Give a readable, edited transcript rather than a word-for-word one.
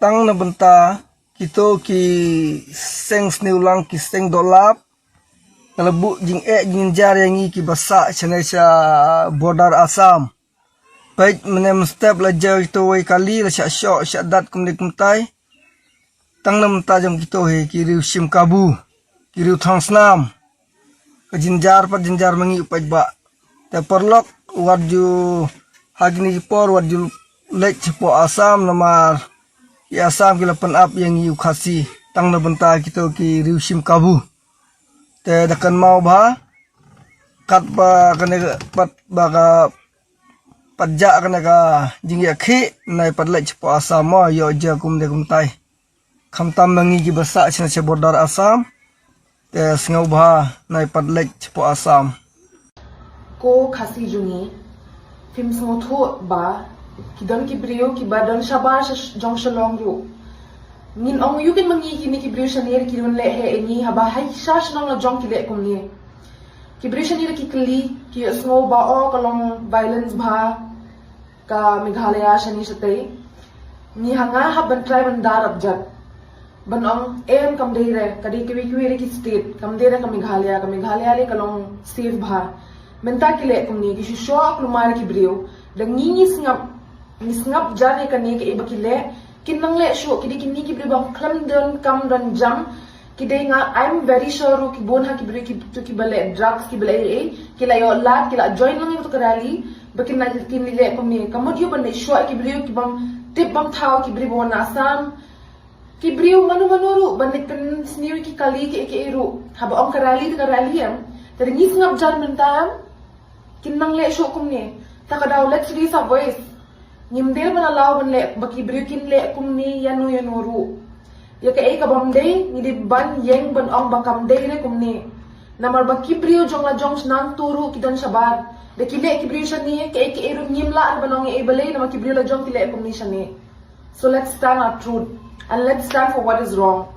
tang na benta kito ki seng sniew lang ki seng dohlap nalebu jynar yang ki basa chana cha border Assam. Baik menem step lajar kito wai kali la syak syok syak dat kumde kumtai tang na benta jam kito he ki riu sim kabu ki riu thang snam ke jynar mangi upai ba te perlok wadu hagni por wadu lek cepo Assam namar ki Assam ki lapan up yang yu Khasi tang na benta kito ki riu sim kabu te dakan mau ba kat ba kene pat ba ka patja kene ka iaki nai pat lek cepo Assam mo yo ja kumde kumtai khamtam mangi ki basa china che border Assam te sngau ba nai pat lek cepo Assam ko Khasi jungi film sngotho ba kidon ki brio ki ba don shabar jong Shillong ru ngin ong yu kin mangi ki ni ki brio shanir ki don le he ni haba hai shash nong la jong ki le kum ni ki brio shanir ki kli ki sngo ba o kalong violence ba ka Meghalaya shani shatei ni hanga haban tribe ban darab jat ban ong em kam dei re kadi ki wi ki state kam dei re ka Meghalaya le kalong save ba menta ki le kum ni ki sho ak lumar ki brio dang ni ngap jari kan ni ke ibakile kinang le sho kidi kinni ki bang klam don kam don jam kide nga I'm very sure ru ki bon ha ki bri ki to ki bale drugs ki bale ki la yo lat ki la join lang to karali bakin na kin le ko mi kamod yo ban sho ki bri ki bang tip bang thao ki bri bon Assam ki bri manu ru ban kan sniew ki kali ki ru haba ong karali am tadi ni ngap jar mentam kinang le sho kum ni takadaw let's raise a voice nimdel ban alaw ban le baki brikin le kum ni yanu ru ya ka ka bamde ni di ban yeng ban ong bakam de re kum ni namar baki brio jong la jong nang turu kidan sabar de kile ki brio shani ka ru nimla ban ong e bale na ki brio la jong kile kum ni shani. So let's stand our truth and let's stand for what is wrong.